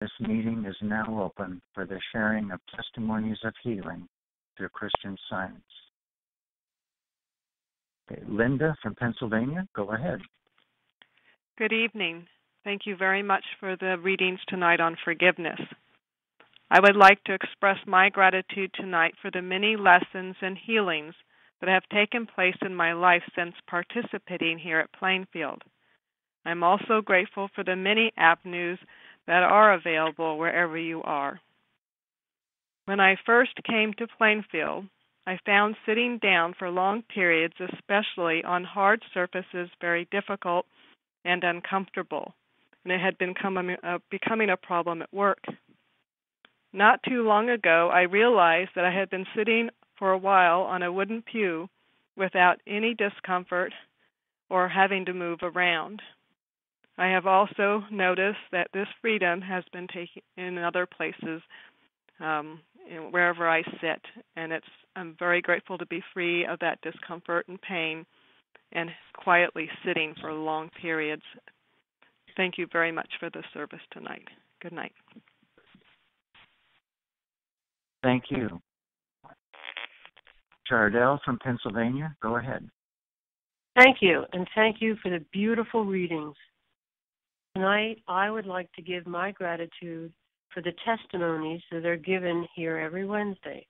This meeting is now open for the sharing of testimonies of healing through Christian Science. Okay, Linda from Pennsylvania, go ahead. Good evening. Thank you very much for the readings tonight on forgiveness. I would like to express my gratitude tonight for the many lessons and healings that have taken place in my life since participating here at Plainfield. I'm also grateful for the many avenues that are available wherever you are. When I first came to Plainfield, I found sitting down for long periods, especially on hard surfaces, very difficult and uncomfortable, and it had been becoming a problem at work. Not too long ago, I realized that I had been sitting for a while on a wooden pew without any discomfort or having to move around. I have also noticed that this freedom has been taken in other places, wherever I sit, and I'm very grateful to be free of that discomfort and pain and quietly sitting for long periods. Thank you very much for the service tonight. Good night. Thank you. Jardelle from Pennsylvania, go ahead. Thank you, and thank you for the beautiful readings. Tonight, I would like to give my gratitude for the testimonies that are given here every Wednesday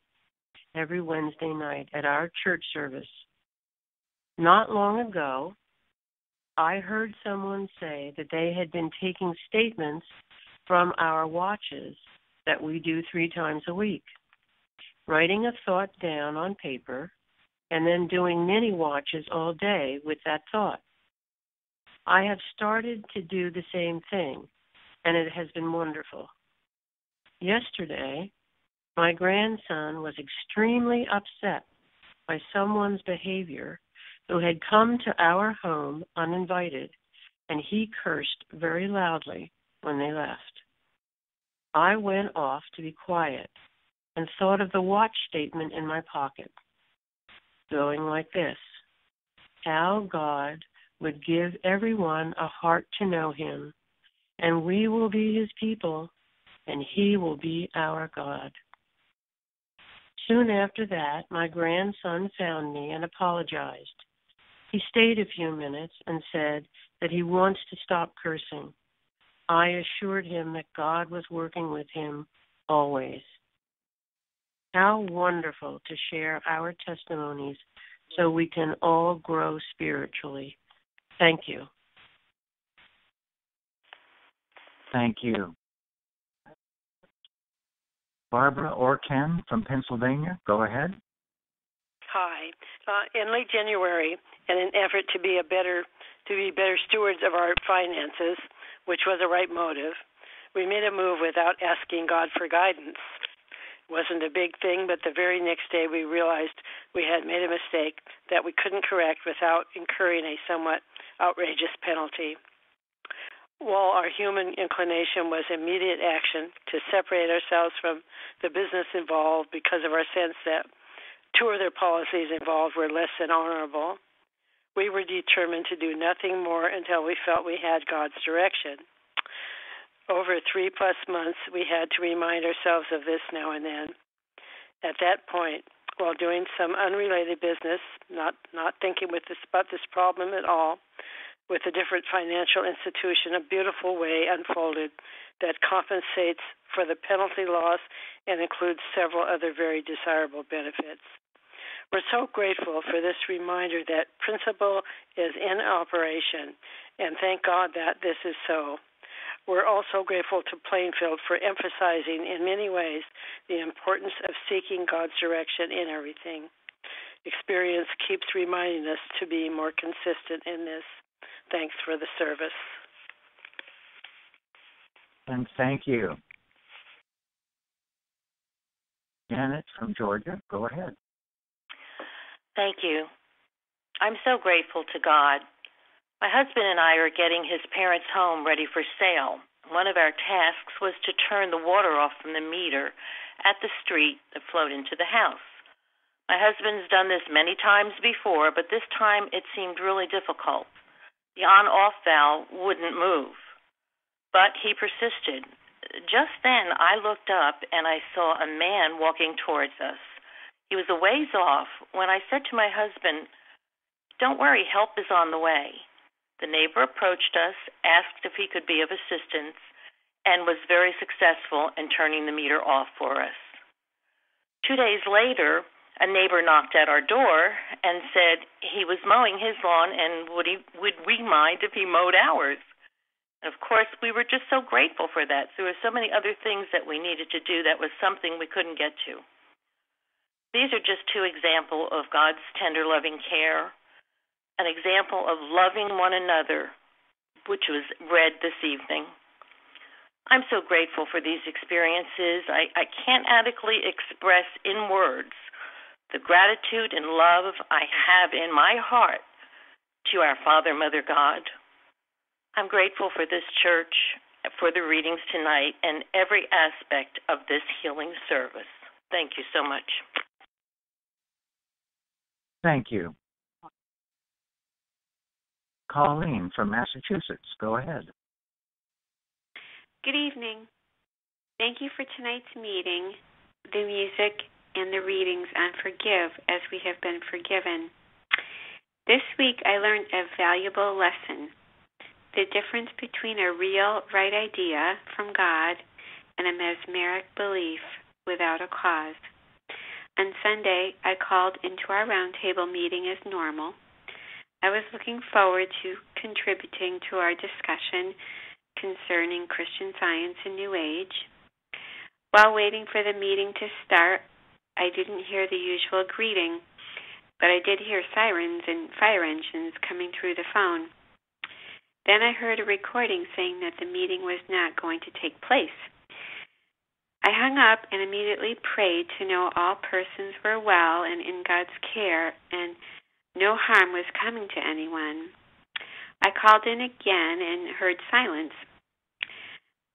night at our church service. Not long ago, I heard someone say that they had been taking statements from our watches that we do 3 times a week, writing a thought down on paper, and then doing mini watches all day with that thought. I have started to do the same thing, and it has been wonderful. Yesterday, my grandson was extremely upset by someone's behavior who had come to our home uninvited, and he cursed very loudly when they left. I went off to be quiet and thought of the watch statement in my pocket, going like this: how God would give everyone a heart to know him, and we will be his people, and he will be our God. Soon after that, my grandson found me and apologized. He stayed a few minutes and said that he wants to stop cursing. I assured him that God was working with him always. How wonderful to share our testimonies so we can all grow spiritually. Thank you. Thank you. Barbara or Ken from Pennsylvania, go ahead. Hi. In late January, in an effort to be better stewards of our finances, which was the right motive, we made a move without asking God for guidance. It wasn't a big thing, but the very next day we realized we had made a mistake that we couldn't correct without incurring a somewhat outrageous penalty. While our human inclination was immediate action to separate ourselves from the business involved because of our sense that 2 other policies involved were less than honorable, we were determined to do nothing more until we felt we had God's direction. Over 3+ months, we had to remind ourselves of this now and then. At that point, while doing some unrelated business, not thinking about this problem at all, with a different financial institution, a beautiful way unfolded that compensates for the penalty loss and includes several other very desirable benefits. We're so grateful for this reminder that principle is in operation, and thank God that this is so. We're also grateful to Plainfield for emphasizing in many ways the importance of seeking God's direction in everything. Experience keeps reminding us to be more consistent in this. Thanks for the service. And thank you. Janet from Georgia, go ahead. Thank you. I'm so grateful to God. My husband and I are getting his parents' home ready for sale. One of our tasks was to turn the water off from the meter at the street that flowed into the house. My husband's done this many times before, but this time it seemed really difficult. The on-off valve wouldn't move, but he persisted, just then I looked up and I saw a man walking towards us. He was a ways off when I said to my husband, "Don't worry, help is on the way." The neighbor approached us, asked if he could be of assistance, and was very successful in turning the meter off for us. 2 days later, a neighbor knocked at our door and said he was mowing his lawn and would we mind if he mowed ours. And of course, we were just so grateful for that. There were so many other things that we needed to do that was something we couldn't get to. These are just two examples of God's tender, loving care, an example of loving one another, which was read this evening. I'm so grateful for these experiences. I can't adequately express in words the gratitude and love I have in my heart to our Father, Mother, God. I'm grateful for this church, for the readings tonight, and every aspect of this healing service. Thank you so much. Thank you. Colleen from Massachusetts, go ahead. Good evening. Thank you for tonight's meeting, the music, and the readings on Forgive as we have been forgiven. This week I learned a valuable lesson, the difference between a real right idea from God and a mesmeric belief without a cause. On Sunday, I called into our roundtable meeting as normal. I was looking forward to contributing to our discussion concerning Christian Science and New Age. While waiting for the meeting to start, I didn't hear the usual greeting, but I did hear sirens and fire engines coming through the phone. Then I heard a recording saying that the meeting was not going to take place. I hung up and immediately prayed to know all persons were well and in God's care and no harm was coming to anyone. I called in again and heard silence.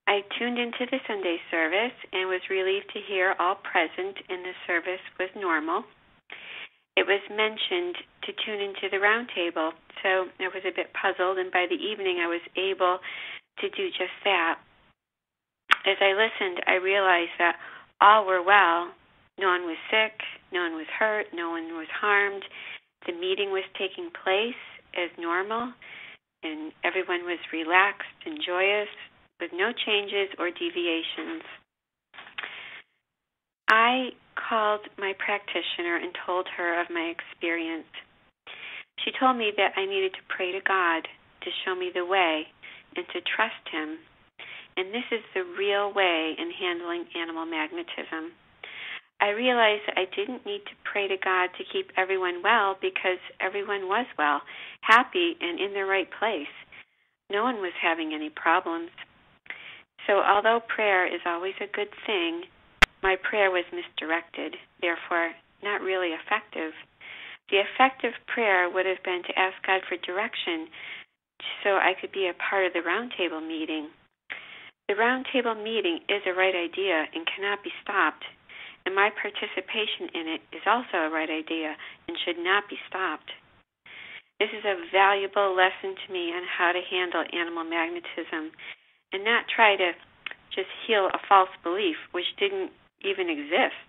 I tuned into the Sunday service and was relieved to hear all present and the service was normal. It was mentioned to tune into the round table, so I was a bit puzzled, and by the evening I was able to do just that. As I listened, I realized that all were well. No one was sick, no one was hurt, no one was harmed. The meeting was taking place as normal, and everyone was relaxed and joyous with no changes or deviations. I called my practitioner and told her of my experience. She told me that I needed to pray to God to show me the way and to trust Him. And this is the real way in handling animal magnetism. I realized that I didn't need to pray to God to keep everyone well because everyone was well, happy, and in the right place. No one was having any problems. So although prayer is always a good thing, my prayer was misdirected, therefore not really effective. The effective prayer would have been to ask God for direction so I could be a part of the roundtable meeting. The roundtable meeting is a right idea and cannot be stopped, and my participation in it is also a right idea and should not be stopped. This is a valuable lesson to me on how to handle animal magnetism and not try to just heal a false belief which didn't even exist,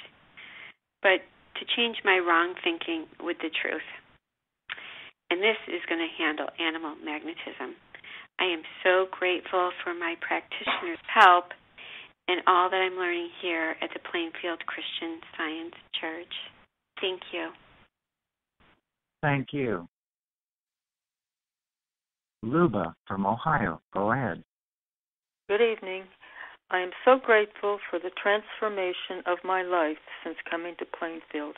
but to change my wrong thinking with the truth. And this is going to handle animal magnetism. I am so grateful for my practitioner's help and all that I'm learning here at the Plainfield Christian Science Church. Thank you. Thank you. Luba from Ohio, go ahead. Good evening. I am so grateful for the transformation of my life since coming to Plainfield.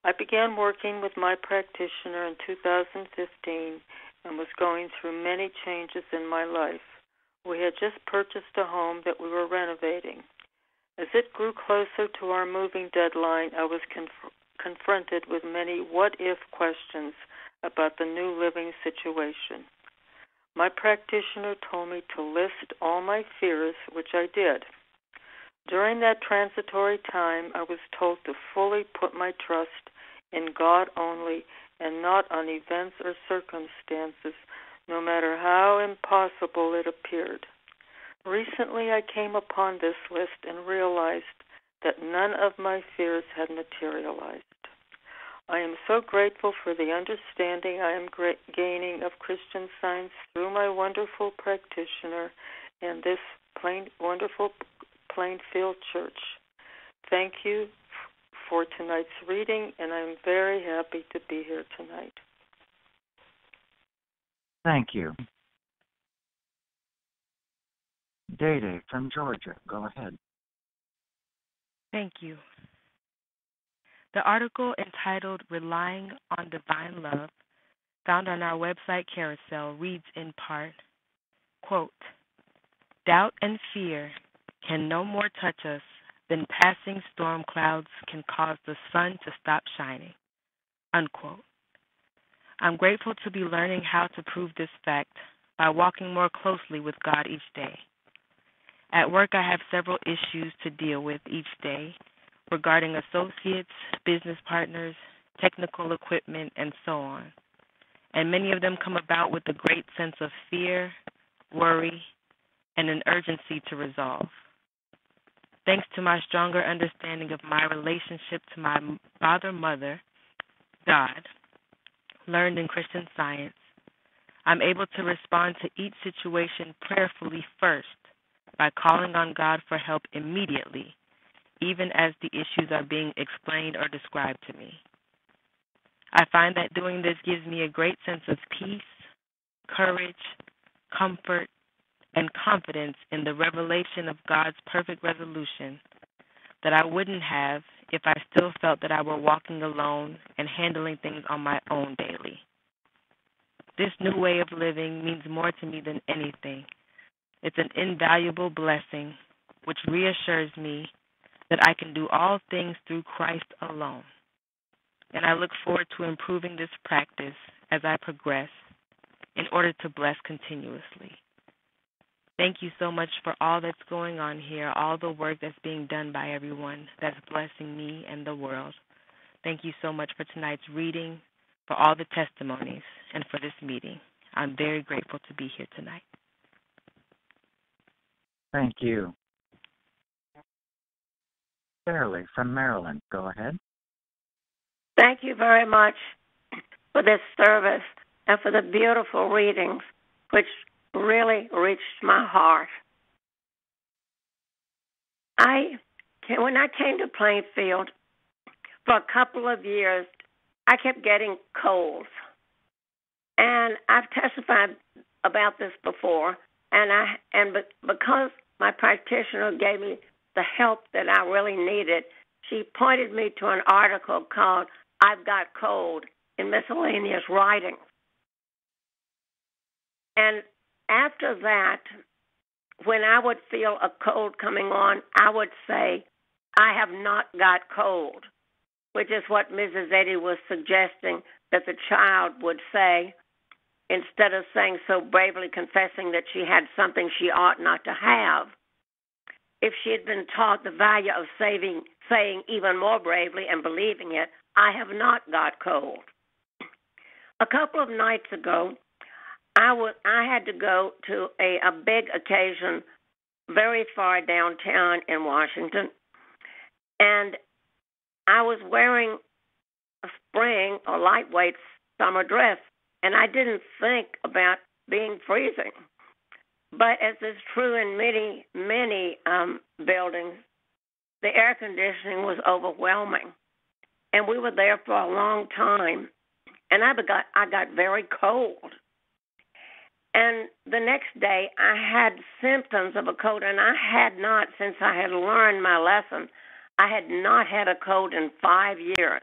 I began working with my practitioner in 2015 and was going through many changes in my life. We had just purchased a home that we were renovating. As it grew closer to our moving deadline, I was confronted with many what-if questions about the new living situation. My practitioner told me to list all my fears, which I did. During that transitory time, I was told to fully put my trust in God only and not on events or circumstances, no matter how impossible it appeared. Recently I came upon this list and realized that none of my fears had materialized. I am so grateful for the understanding I am gaining of Christian Science through my wonderful practitioner and this wonderful Plainfield Church. Thank you for tonight's reading, and I'm very happy to be here tonight. Thank you. Day from Georgia, go ahead. Thank you. The article entitled Relying on Divine Love, found on our website carousel, reads in part, quote, doubt and fear can no more touch us than passing storm clouds can cause the sun to stop shining, unquote. I'm grateful to be learning how to prove this fact by walking more closely with God each day. At work, I have several issues to deal with each day regarding associates, business partners, technical equipment, and so on. And many of them come about with a great sense of fear, worry, and an urgency to resolve. Thanks to my stronger understanding of my relationship to my Father, Mother, God, learned in Christian Science, I'm able to respond to each situation prayerfully first by calling on God for help immediately, even as the issues are being explained or described to me. I find that doing this gives me a great sense of peace, courage, comfort, and confidence in the revelation of God's perfect resolution that I wouldn't have if I still felt that I were walking alone and handling things on my own daily. This new way of living means more to me than anything. It's an invaluable blessing which reassures me that I can do all things through Christ alone. And I look forward to improving this practice as I progress in order to bless continuously. Thank you so much for all that's going on here, all the work that's being done by everyone that's blessing me and the world. Thank you so much for tonight's reading, for all the testimonies, and for this meeting. I'm very grateful to be here tonight. Thank you. Shirley from Maryland, go ahead. Thank you very much for this service and for the beautiful readings, which really reached my heart. When I came to Plainfield, for a couple of years, I kept getting colds. And I've testified about this before, because my practitioner gave me the help that I really needed, she pointed me to an article called I've Got Cold in Miscellaneous Writings. And after that, when I would feel a cold coming on, I would say, I have not got cold, which is what Mrs. Eddy was suggesting that the child would say, instead of saying so bravely, confessing that she had something she ought not to have. If she had been taught the value of saying even more bravely and believing it, I have not got cold. A couple of nights ago, I had to go to a big occasion very far downtown in Washington, and I was wearing a spring or lightweight summer dress, and I didn't think about being freezing. But as is true in many buildings, the air conditioning was overwhelming, and we were there for a long time, and I got very cold. And the next day, I had symptoms of a cold, and I had not, since I had learned my lesson, I had not had a cold in 5 years.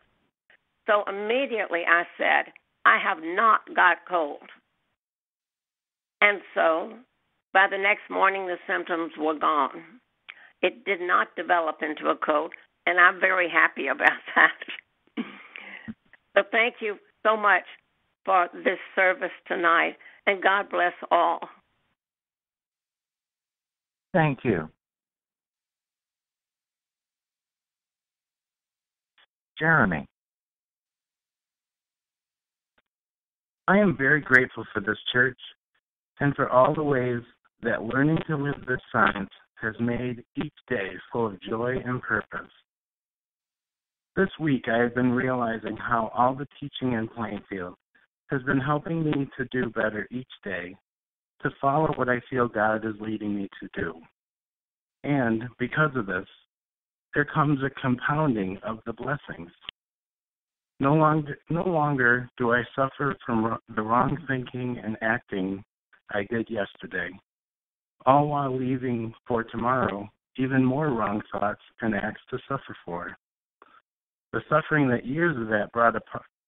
So immediately I said, I have not got cold. And so by the next morning, the symptoms were gone. It did not develop into a cold, and I'm very happy about that. So thank you so much for this service tonight, and God bless all. Thank you. Jeremy. I am very grateful for this church and for all the ways that learning to live this science has made each day full of joy and purpose. This week I have been realizing how all the teaching in Plainfield has been helping me to do better each day, to follow what I feel God is leading me to do. And because of this, there comes a compounding of the blessings. No longer do I suffer from the wrong thinking and acting I did yesterday, all while leaving for tomorrow even more wrong thoughts and acts to suffer for. The suffering that years of that brought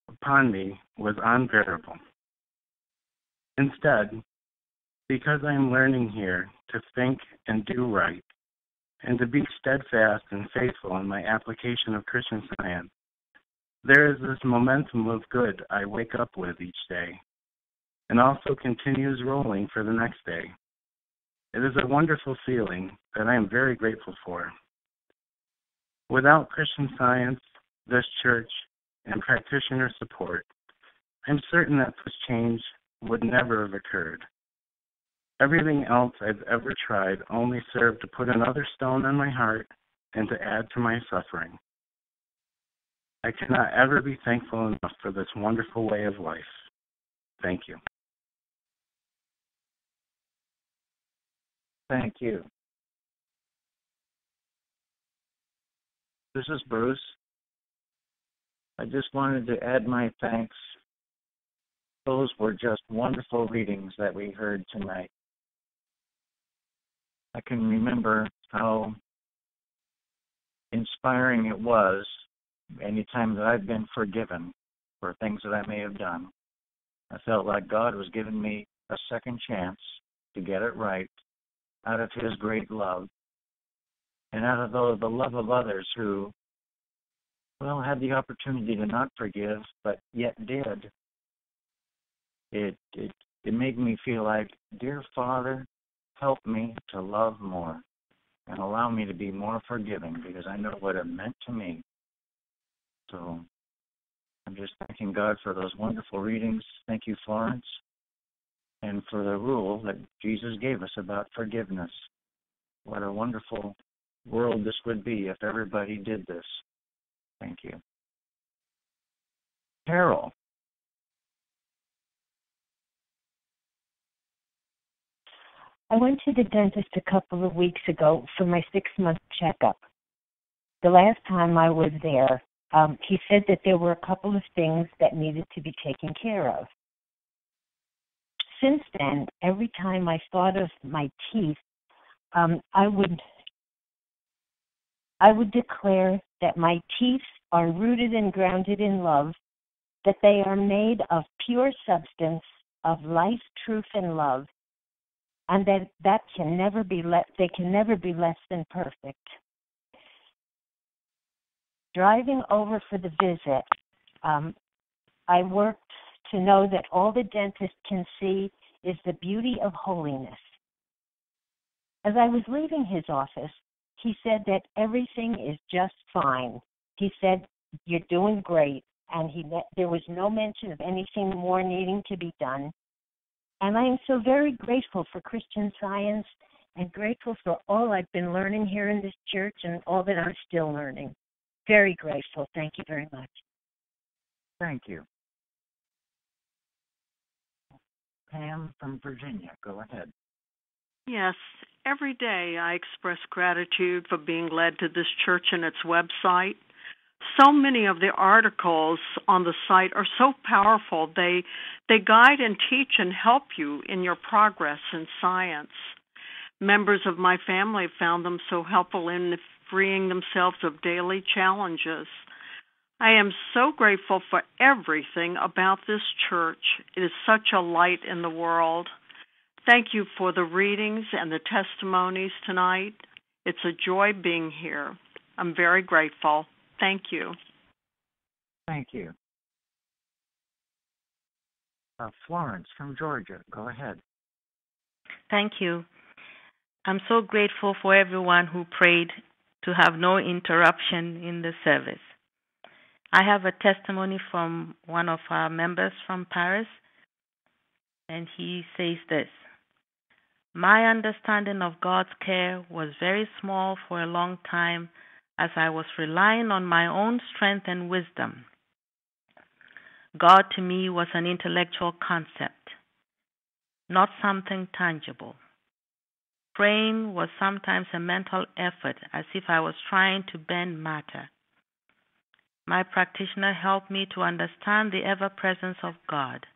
upon me was unbearable. Instead, because I am learning here to think and do right, and to be steadfast and faithful in my application of Christian Science, there is this momentum of good I wake up with each day, and also continues rolling for the next day. It is a wonderful feeling that I am very grateful for. Without Christian Science, this church, and practitioner support, I'm certain that this change would never have occurred. Everything else I've ever tried only served to put another stone on my heart and to add to my suffering. I cannot ever be thankful enough for this wonderful way of life. Thank you. Thank you. This is Bruce. I just wanted to add my thanks. Those were just wonderful readings that we heard tonight. I can remember how inspiring it was anytime that I've been forgiven for things that I may have done. I felt like God was giving me a second chance to get it right out of His great love and out of the love of others who, well, had the opportunity to not forgive, but yet did. It made me feel like, dear Father, help me to love more and allow me to be more forgiving because I know what it meant to me. So I'm just thanking God for those wonderful readings. Thank you, Florence, and for the rule that Jesus gave us about forgiveness. What a wonderful world this would be if everybody did this. Thank you. Carol. I went to the dentist a couple of weeks ago for my 6-month checkup. The last time I was there, he said that there were a couple of things that needed to be taken care of. Since then, every time I thought of my teeth, I would declare that my teeth are rooted and grounded in love, that they are made of pure substance, of life, truth, and love, and that they can never be less than perfect. Driving over for the visit, I worked to know that all the dentist can see is the beauty of holiness. As I was leaving his office, he said that everything is just fine. He said, you're doing great, and there was no mention of anything more needing to be done. And I am so very grateful for Christian Science and grateful for all I've been learning here in this church and all that I'm still learning. Very grateful. Thank you very much. Thank you. Pam from Virginia, go ahead. Yes, every day I express gratitude for being led to this church and its website. So many of the articles on the site are so powerful. They guide and teach and help you in your progress in science. Members of my family found them so helpful in freeing themselves of daily challenges. I am so grateful for everything about this church. It is such a light in the world. Thank you for the readings and the testimonies tonight. It's a joy being here. I'm very grateful. Thank you. Thank you. Florence from Georgia, go ahead. Thank you. I'm so grateful for everyone who prayed to have no interruption in the service. I have a testimony from one of our members from Paris, and he says this. My understanding of God's care was very small for a long time as I was relying on my own strength and wisdom. God to me was an intellectual concept, not something tangible. Praying was sometimes a mental effort, as if I was trying to bend matter. My practitioner helped me to understand the ever-presence of God.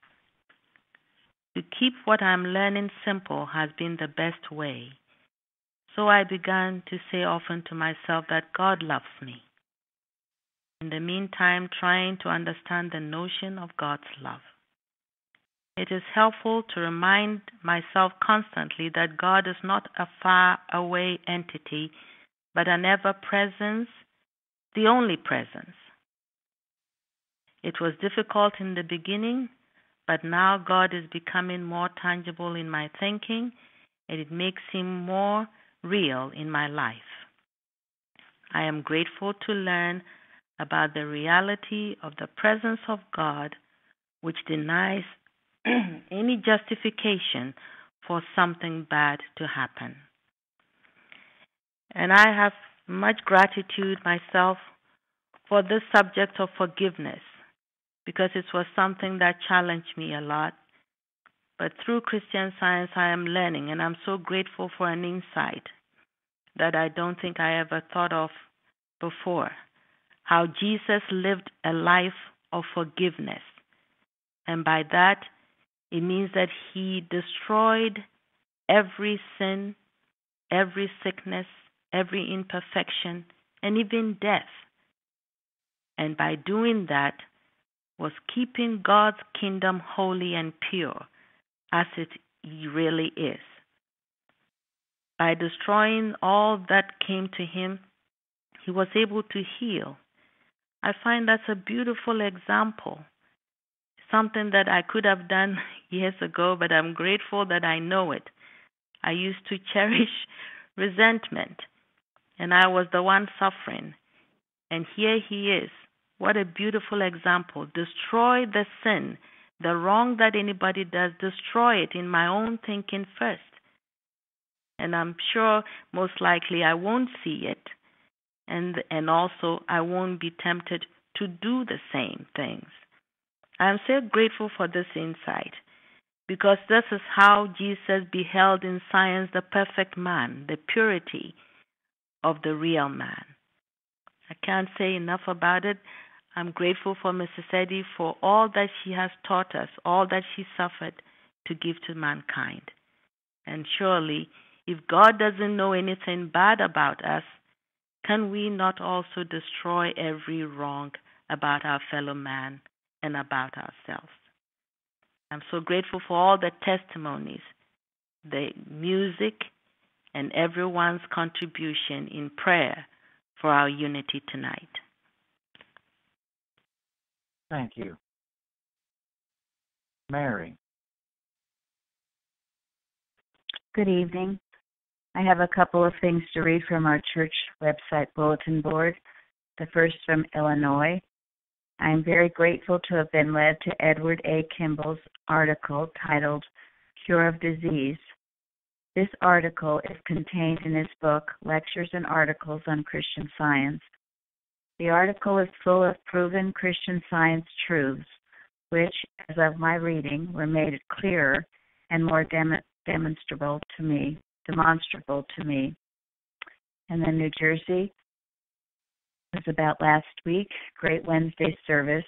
To keep what I'm learning simple has been the best way. So I began to say often to myself that God loves me. In the meantime, trying to understand the notion of God's love. It is helpful to remind myself constantly that God is not a far-away entity, but an ever-presence, the only presence. It was difficult in the beginning, but now God is becoming more tangible in my thinking, and it makes him more real in my life. I am grateful to learn about the reality of the presence of God, which denies any justification for something bad to happen. And I have much gratitude myself for this subject of forgiveness, because it was something that challenged me a lot. But through Christian Science, I am learning, and I'm so grateful for an insight that I don't think I ever thought of before, how Jesus lived a life of forgiveness. And by that, it means that he destroyed every sin, every sickness, every imperfection, and even death. And by doing that, was keeping God's kingdom holy and pure, as it really is. By destroying all that came to him, he was able to heal. I find that's a beautiful example, something that I could have done years ago, but I'm grateful that I know it. I used to cherish resentment, and I was the one suffering. And here he is. What a beautiful example. Destroy the sin, the wrong that anybody does, destroy it in my own thinking first. And I'm sure most likely I won't see it. And also I won't be tempted to do the same things. I'm so grateful for this insight, because this is how Jesus beheld in science the perfect man, the purity of the real man. I can't say enough about it. I'm grateful for Mrs. Eddy for all that she has taught us, all that she suffered to give to mankind. And surely, if God doesn't know anything bad about us, can we not also destroy every wrong about our fellow man and about ourselves? I'm so grateful for all the testimonies, the music, and everyone's contribution in prayer for our unity tonight. Thank you. Mary. Good evening. I have a couple of things to read from our church website bulletin board. The first from Illinois. I am very grateful to have been led to Edward A. Kimball's article titled Cure of Disease. This article is contained in his book, Lectures and Articles on Christian Science. The article is full of proven Christian Science truths, which, as of my reading, were made clearer and more demonstrable to me. And then New Jersey was about last week, Great Wednesday service.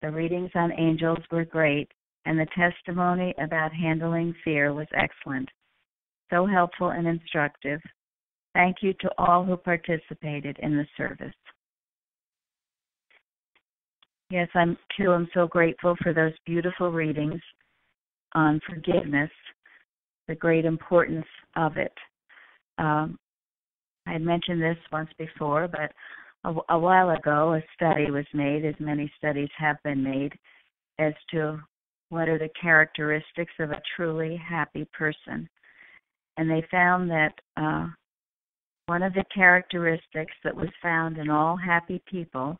The readings on angels were great, and the testimony about handling fear was excellent. So helpful and instructive. Thank you to all who participated in the service. Yes, I'm so grateful for those beautiful readings on forgiveness, the great importance of it. I had mentioned this once before, but a while ago a study was made, as many studies have been made, as to what are the characteristics of a truly happy person. And they found that one of the characteristics that was found in all happy people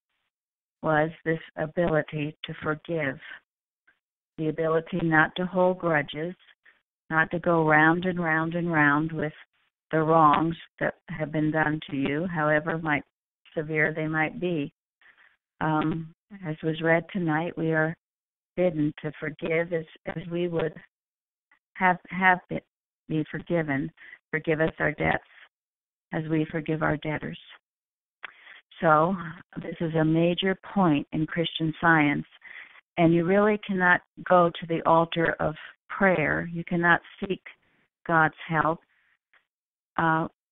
was this ability to forgive, the ability not to hold grudges, not to go round and round and round with the wrongs that have been done to you, however severe they might be. As was read tonight, we are bidden to forgive as we would have be forgiven. Forgive us our debts as we forgive our debtors. So this is a major point in Christian Science, and you really cannot go to the altar of prayer. You cannot seek God's help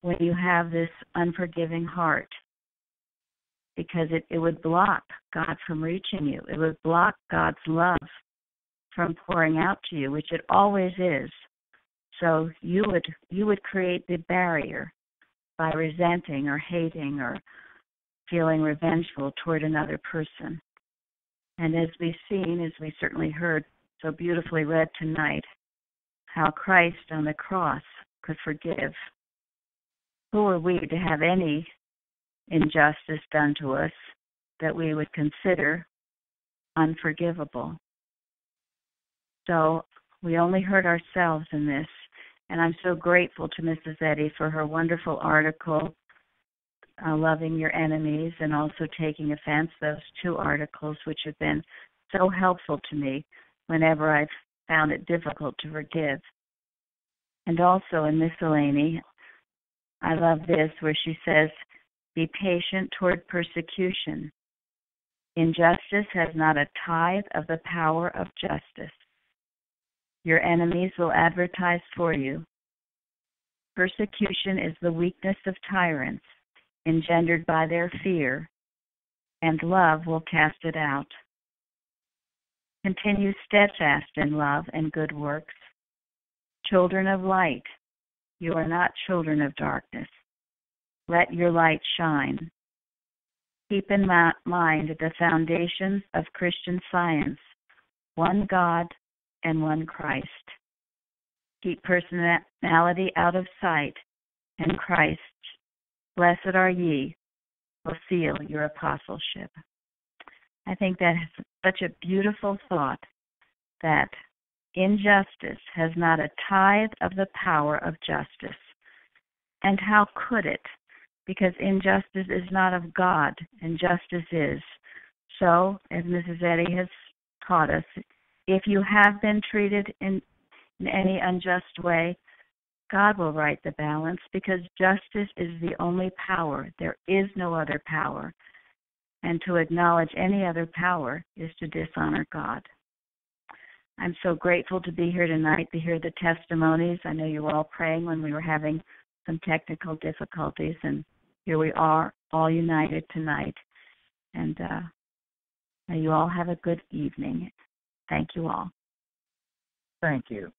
when you have this unforgiving heart, because it would block God from reaching you. It would block God's love from pouring out to you, which it always is. So you would create the barrier by resenting or hating or feeling revengeful toward another person. And as we've seen, as we certainly heard so beautifully read tonight, how Christ on the cross could forgive. Who are we to have any injustice done to us that we would consider unforgivable? So we only hurt ourselves in this. And I'm so grateful to Mrs. Eddy for her wonderful article, Loving Your Enemies, and also Taking Offense, those two articles which have been so helpful to me whenever I've found it difficult to forgive. And also in Miscellany, I love this where she says, be patient toward persecution. Injustice has not a tithe of the power of justice. Your enemies will advertise for you. Persecution is the weakness of tyrants, engendered by their fear, and love will cast it out. Continue steadfast in love and good works. Children of light, you are not children of darkness. Let your light shine. Keep in mind the foundations of Christian Science, one God and one Christ. Keep personality out of sight, and Christ, blessed are ye, will seal your apostleship. I think that is such a beautiful thought, that injustice has not a tithe of the power of justice. And how could it? Because injustice is not of God, and justice is. So, as Mrs. Eddy has taught us, if you have been treated in any unjust way, God will right the balance, because justice is the only power. There is no other power. And to acknowledge any other power is to dishonor God. I'm so grateful to be here tonight to hear the testimonies. I know you were all praying when we were having some technical difficulties, and here we are, all united tonight. And may you all have a good evening. Thank you all. Thank you.